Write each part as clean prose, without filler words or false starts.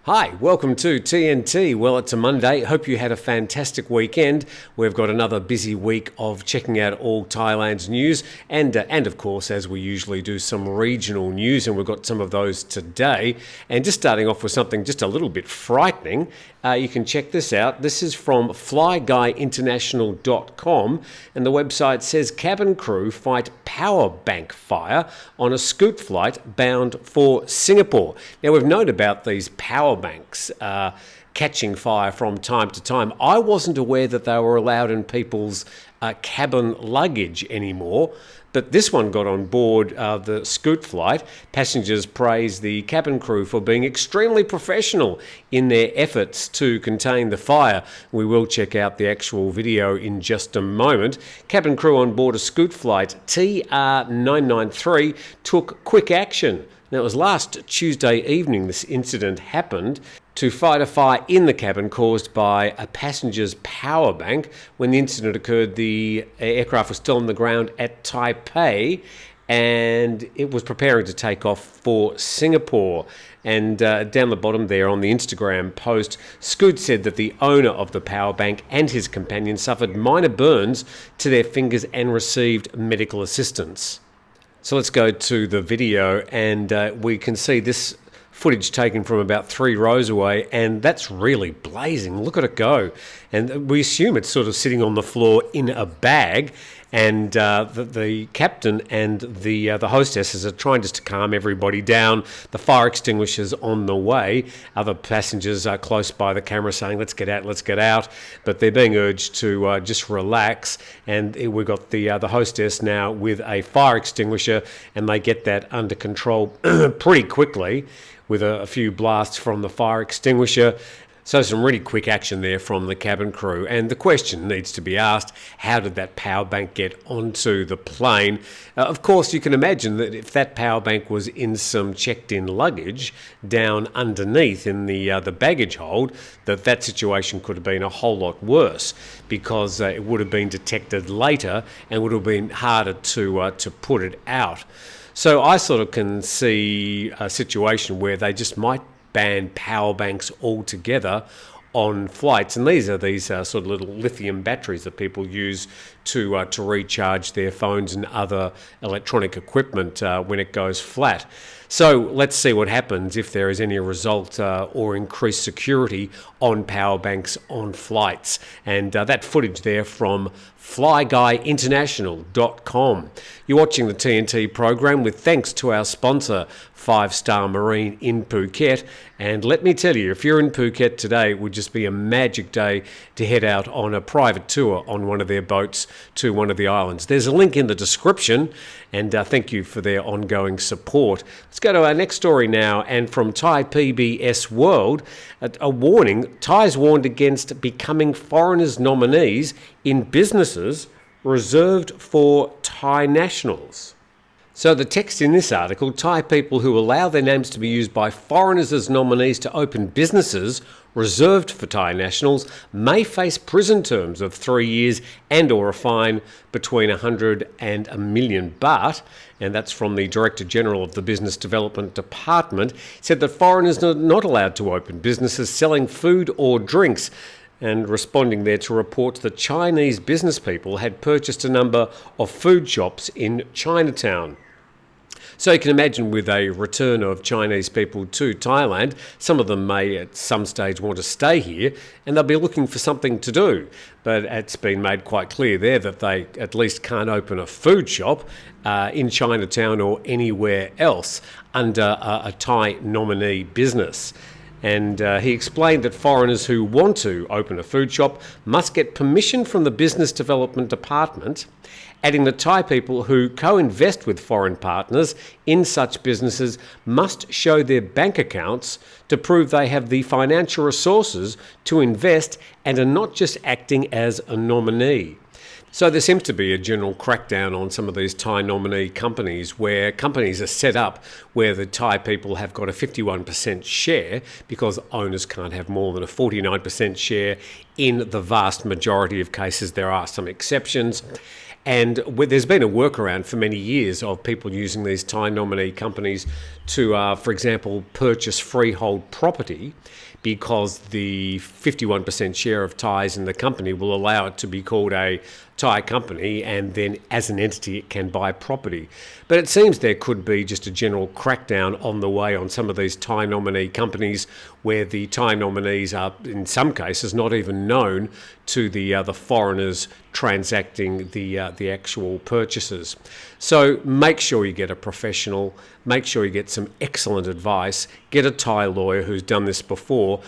Hi, welcome to TNT. Well, it's a Monday. Hope you had a fantastic weekend. We've got another busy week of checking out all Thailand's news and of course, as we usually do, some regional news, and we've got some of those today. And just starting off with something just a little bit frightening, you can check this out. This is from flyguyinternational.com, and the website says cabin crew fight power bank fire on a scoot flight bound for Singapore. Now, we've known about these power banks catching fire from time to time. I wasn't aware that they were allowed in people's cabin luggage anymore, but this one got on board the Scoot flight. Passengers praised the cabin crew for being extremely professional in their efforts to contain the fire. We will check out the actual video in just a moment. Cabin crew on board a Scoot flight TR993 took quick action. Now, it was last Tuesday evening this incident happened to fight a fire in the cabin caused by a passenger's power bank. When the incident occurred, the aircraft was still on the ground at Taipei and it was preparing to take off for Singapore. And down the bottom there on the Instagram post, Scoot said that the owner of the power bank and his companion suffered minor burns to their fingers and received medical assistance. So let's go to the video, and we can see this footage taken from about 3 rows away, and that's really blazing. Look at it go. And we assume it's sort of sitting on the floor in a bag, and the captain and the hostesses are trying just to calm everybody down. The fire extinguishers on the way. Other passengers are close by the camera saying, let's get out. But they're being urged to just relax. And we've got the hostess now with a fire extinguisher, and they get that under control pretty quickly with a few blasts from the fire extinguisher. So some really quick action there from the cabin crew. And the question needs to be asked, how did that power bank get onto the plane? Of course, you can imagine that if that power bank was in some checked-in luggage down underneath in the baggage hold, that situation could have been a whole lot worse, because it would have been detected later and would have been harder to put it out. So I sort of can see a situation where they just might ban power banks altogether on flights, and these are sort of little lithium batteries that people use to recharge their phones and other electronic equipment when it goes flat. So let's see what happens if there is any result or increased security on power banks on flights. And that footage there from flyguyinternational.com. You're watching the TNT program with thanks to our sponsor, 5 Star Marine in Phuket. And let me tell you, if you're in Phuket today, it would just be a magic day to head out on a private tour on one of their boats to one of the islands. There's a link in the description, and thank you for their ongoing support. Let's go to our next story now, and from Thai PBS World, a warning: Thais warned against becoming foreigners' nominees in businesses reserved for Thai nationals. So the text in this article: Thai people who allow their names to be used by foreigners as nominees to open businesses reserved for Thai nationals may face prison terms of 3 years and or a fine between 100 and a million baht. And that's from the Director General of the Business Development Department. He said that foreigners are not allowed to open businesses selling food or drinks. And responding there to reports that Chinese business people had purchased a number of food shops in Chinatown. So you can imagine, with a return of Chinese people to Thailand, some of them may at some stage want to stay here and they'll be looking for something to do. But it's been made quite clear there that they at least can't open a food shop in Chinatown or anywhere else under a Thai nominee business. And he explained that foreigners who want to open a food shop must get permission from the Business Development Department, adding that Thai people who co-invest with foreign partners in such businesses must show their bank accounts to prove they have the financial resources to invest and are not just acting as a nominee. So there seems to be a general crackdown on some of these Thai nominee companies, where companies are set up where the Thai people have got a 51% share, because owners can't have more than a 49% share in the vast majority of cases. There are some exceptions. And there's been a workaround for many years of people using these Thai nominee companies to, for example, purchase freehold property, because the 51% share of Thais in the company will allow it to be called a Thai company, and then as an entity it can buy property. But it seems there could be just a general crackdown on the way on some of these Thai nominee companies, where the Thai nominees are in some cases not even known to the foreigners transacting the actual purchases. So make sure you get a professional, make sure you get some excellent advice, get a Thai lawyer who's done this before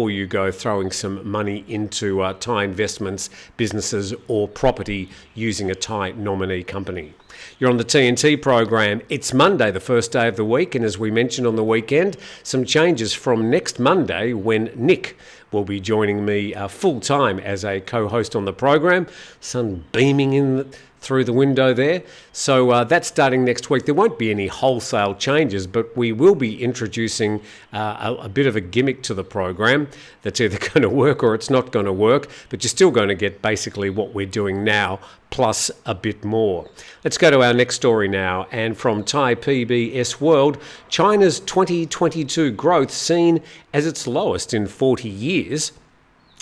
you go throwing some money into Thai investments, businesses or property using a Thai nominee company. You're on the TNT program. It's Monday, the first day of the week, and as we mentioned on the weekend, some changes from next Monday when Nick will be joining me full-time as a co-host on the program. Sun beaming in through the window there. So that's starting next week. There won't be any wholesale changes, but we will be introducing a bit of a gimmick to the program that's either going to work or it's not going to work, but you're still going to get basically what we're doing now, plus a bit more. Let's go to our next story now. And from Thai PBS World, China's 2022 growth seen as its lowest in 40 years.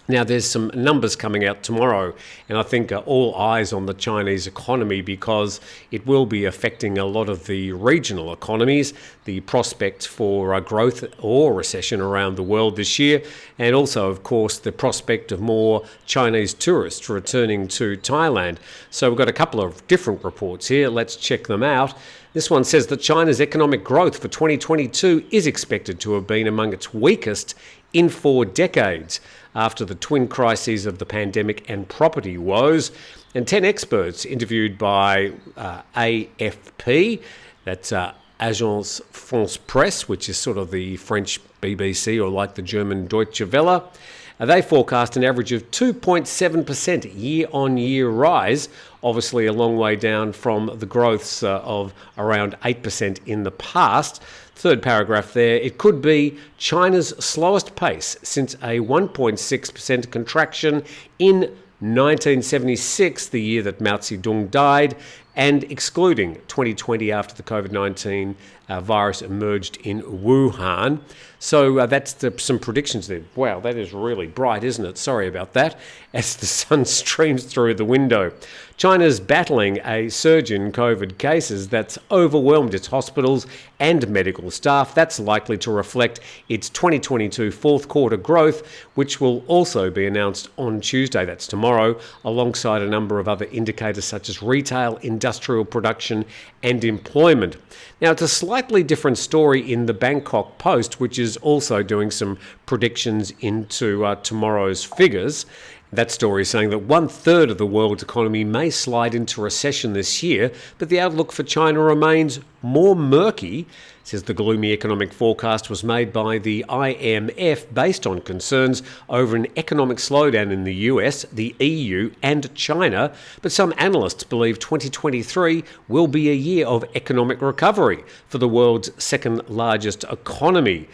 Now, there's some numbers coming out tomorrow, and I think all eyes on the Chinese economy, because it will be affecting a lot of the regional economies, the prospect for growth or recession around the world this year, and also, of course, the prospect of more Chinese tourists returning to Thailand. So we've got a couple of different reports here. Let's check them out. This one says that China's economic growth for 2022 is expected to have been among its weakest in 4 decades, after the twin crises of the pandemic and property woes. And 10 experts interviewed by AFP, that's Agence France Presse, which is sort of the French BBC or like the German Deutsche Welle, they forecast an average of 2.7% year-on-year rise, obviously a long way down from the growths of around 8% in the past. Third paragraph there, it could be China's slowest pace since a 1.6% contraction in 1976, the year that Mao Zedong died, and excluding 2020 after the COVID-19 virus emerged in Wuhan. So that's some predictions there. Wow, that is really bright, isn't it? Sorry about that, as the sun streams through the window. China's battling a surge in COVID cases that's overwhelmed its hospitals and medical staff. That's likely to reflect its 2022 fourth quarter growth, which will also be announced on Tuesday, that's tomorrow, alongside a number of other indicators such as retail, industrial production and employment. Now, it's a slightly different story in the Bangkok Post, which is also doing some predictions into tomorrow's figures. That story is saying that 1/3 of the world's economy may slide into recession this year, but the outlook for China remains more murky. It says the gloomy economic forecast was made by the IMF based on concerns over an economic slowdown in the US, the EU and China, but some analysts believe 2023 will be a year of economic recovery for the world's second largest economy.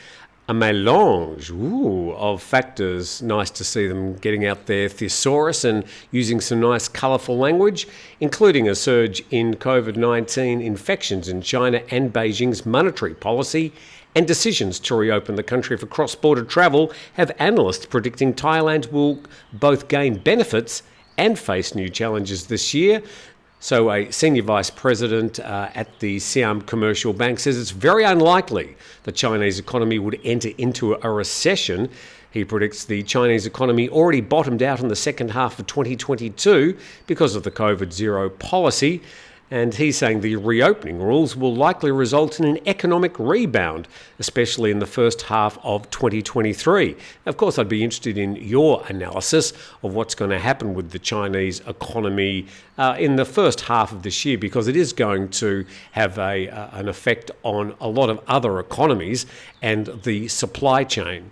A melange of factors. Nice to see them getting out their thesaurus and using some nice colourful language, including a surge in COVID-19 infections in China and Beijing's monetary policy, and decisions to reopen the country for cross-border travel have analysts predicting Thailand will both gain benefits and face new challenges this year. So a senior vice president at the Siam Commercial Bank says it's very unlikely the Chinese economy would enter into a recession. He predicts the Chinese economy already bottomed out in the second half of 2022 because of the COVID-0 policy. And he's saying the reopening rules will likely result in an economic rebound, especially in the first half of 2023. Of course, I'd be interested in your analysis of what's going to happen with the Chinese economy in the first half of this year, because it is going to have an effect on a lot of other economies and the supply chain.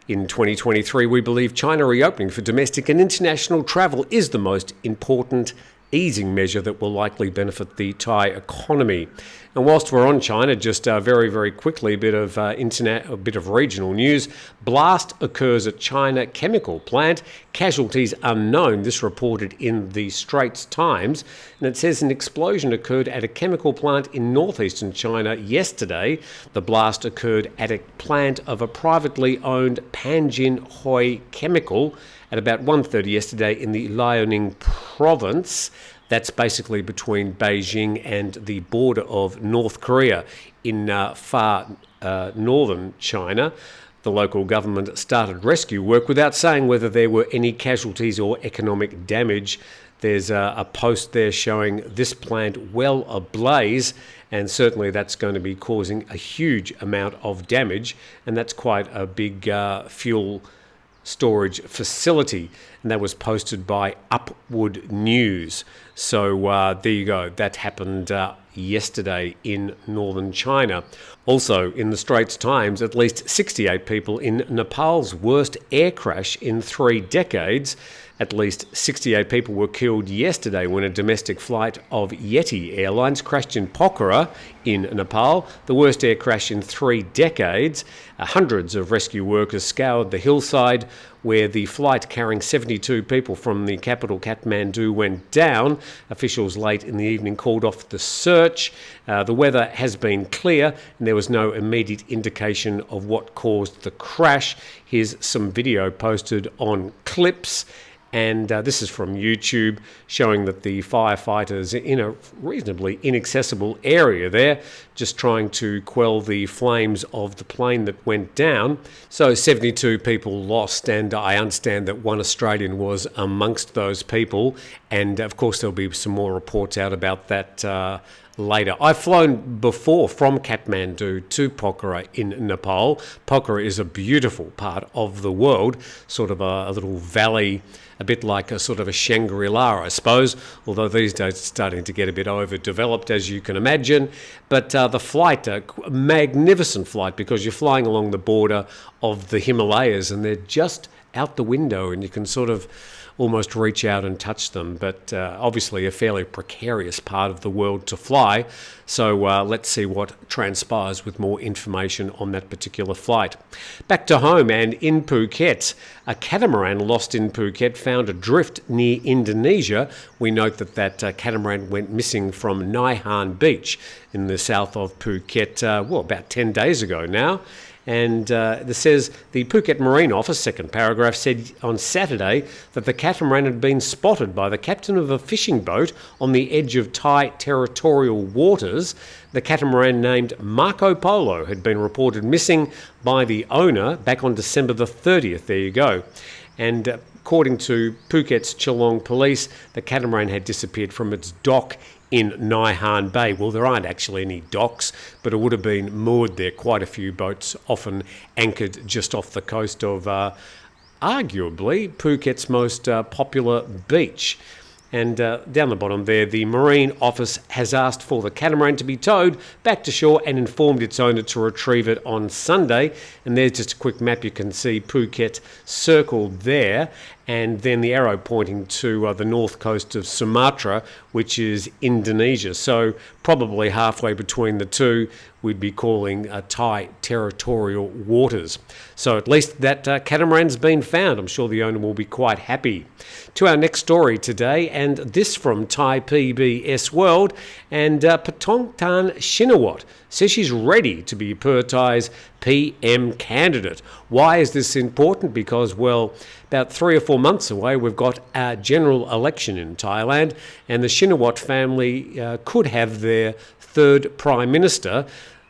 In 2023, we believe China reopening for domestic and international travel is the most important easing measure that will likely benefit the Thai economy. And whilst we're on China, just very, very quickly, a bit of regional news. Blast occurs at China chemical plant. Casualties unknown. This reported in the Straits Times. And it says an explosion occurred at a chemical plant in northeastern China yesterday. The blast occurred at a plant of a privately owned Panjin Hoi Chemical at about 1:30 yesterday in the Liaoning province. That's basically between Beijing and the border of North Korea in far northern China. The local government started rescue work without saying whether there were any casualties or economic damage. There's a post there showing this plant well ablaze, and certainly that's going to be causing a huge amount of damage, and that's quite a big fuel storage facility, and that was posted by Upward News. So there you go. That happened yesterday in northern China. Also in the Straits Times, at least 68 people in Nepal's worst air crash in 3 decades. At least 68 people were killed yesterday when a domestic flight of Yeti Airlines crashed in Pokhara in Nepal, the worst air crash in 3 decades. Hundreds of rescue workers scoured the hillside where the flight carrying 72 people from the capital Kathmandu went down. Officials late in the evening called off the search. The weather has been clear and there was no immediate indication of what caused the crash. Here's some video posted on Clips. And this is from YouTube, showing that the firefighters are in a reasonably inaccessible area there, just trying to quell the flames of the plane that went down. So 72 people lost, and I understand that one Australian was amongst those people. And of course, there'll be some more reports out about that later. I've flown before from Kathmandu to Pokhara in Nepal. Pokhara is a beautiful part of the world, sort of a little valley, a bit like a sort of a Shangri-La, I suppose, although these days it's starting to get a bit overdeveloped, as you can imagine. But the flight, a magnificent flight, because you're flying along the border of the Himalayas and they're just out the window and you can sort of almost reach out and touch them, but obviously a fairly precarious part of the world to fly. So let's see what transpires with more information on that particular flight. Back to home and in Phuket, a catamaran lost in Phuket found adrift near Indonesia. We note that catamaran went missing from Nai Han Beach in the south of Phuket, about 10 days ago now. And this says the Phuket Marine Office, second paragraph, said on Saturday that the catamaran had been spotted by the captain of a fishing boat on the edge of Thai territorial waters. The catamaran named Marco Polo had been reported missing by the owner back on December the 30th. There you go. And according to Phuket's Geelong police, the catamaran had disappeared from its dock in Nai Han Bay. Well, there aren't actually any docks, but it would have been moored there. Quite a few boats often anchored just off the coast of arguably Phuket's most popular beach. And down the bottom there, the Marine Office has asked for the catamaran to be towed back to shore and informed its owner to retrieve it on Sunday. And there's just a quick map. You can see Phuket circled there, and then the arrow pointing to the north coast of Sumatra, which is Indonesia. So probably halfway between the two, we'd be calling Thai territorial waters. So at least that catamaran's been found. I'm sure the owner will be quite happy. To our next story today, and this from Thai PBS World, and Pathongtan Shinawatra says she's ready to be Thai's PM candidate. Why is this important? Because, well, about 3 or 4 months away, we've got a general election in Thailand, and the Shinawatra family could have their third Prime Minister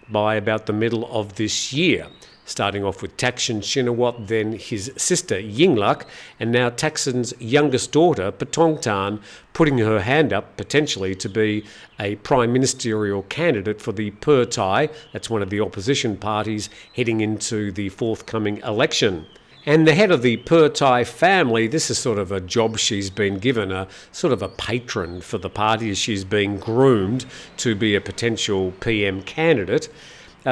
by about the middle of this year. Starting off with Thaksin Shinawatra, then his sister Yingluck, and now Thaksin's youngest daughter, Pathongtan, putting her hand up potentially to be a prime ministerial candidate for the Pheu Thai, that's one of the opposition parties, heading into the forthcoming election. And the head of the Pheu Thai family, this is sort of a job she's been given, a sort of a patron for the party as she's being groomed to be a potential PM candidate.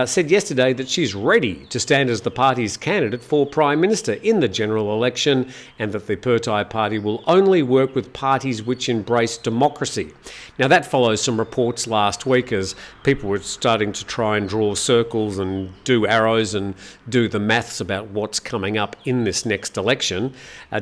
said yesterday that she's ready to stand as the party's candidate for Prime Minister in the general election, and that the Pheu Party will only work with parties which embrace democracy. Now, that follows some reports last week as people were starting to try and draw circles and do arrows and do the maths about what's coming up in this next election.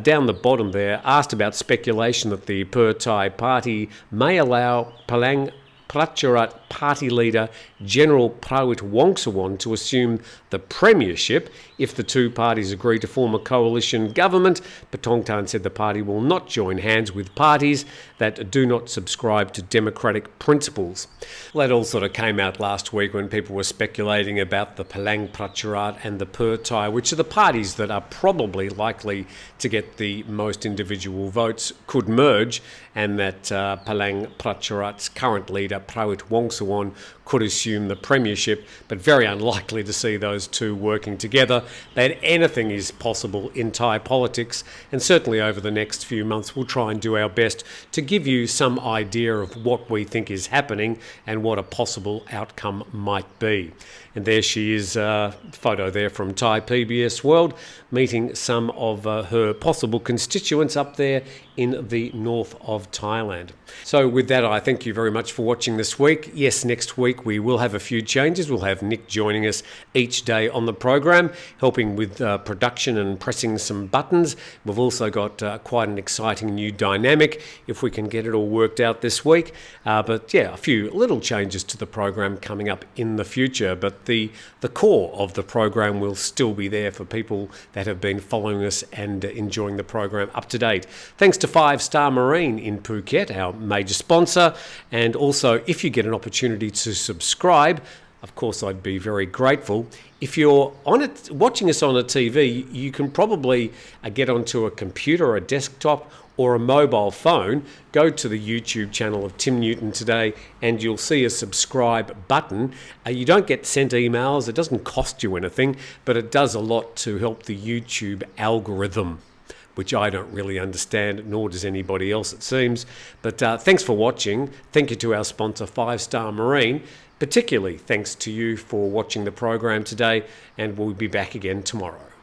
Down the bottom there, asked about speculation that the Pheu Party may allow Palang Pracharat Party leader General Prawit Wongsuwon to assume the premiership if the two parties agree to form a coalition government. Pattongtarn said the party will not join hands with parties that do not subscribe to democratic principles. Well, that all sort of came out last week when people were speculating about the Palang Pracharat and the Pheu, which are the parties that are probably likely to get the most individual votes, could merge, and that Palang Pracharat's current leader, Prawit Wongsuwon, could assume the premiership, but very unlikely to see those two working together. That anything is possible in Thai politics, and certainly over the next few months we'll try and do our best to give you some idea of what we think is happening and what a possible outcome might be. And there she is, a photo there from Thai PBS World, meeting some of her possible constituents up there in the north of Thailand. So with that, I thank you very much for watching this week. Yes, next week we will have a few changes. We'll have Nick joining us each day on the program, helping with production and pressing some buttons. We've also got quite an exciting new dynamic if we can get it all worked out this week. But yeah, a few little changes to the program coming up in the future. But the core of the program will still be there for people that have been following us and enjoying the program up to date. Thanks to 5 Star Marine in Phuket, our major sponsor. And also, if you get an opportunity to subscribe, of course, I'd be very grateful. If you're on it, watching us on a TV, you can probably get onto a computer or a desktop or a mobile phone. Go to the YouTube channel of Tim Newton Today and you'll see a subscribe button. You don't get sent emails. It doesn't cost you anything, but it does a lot to help the YouTube algorithm, which I don't really understand, nor does anybody else, it seems. But thanks for watching. Thank you to our sponsor, 5 Star Marine. Particularly thanks to you for watching the program today, and we'll be back again tomorrow.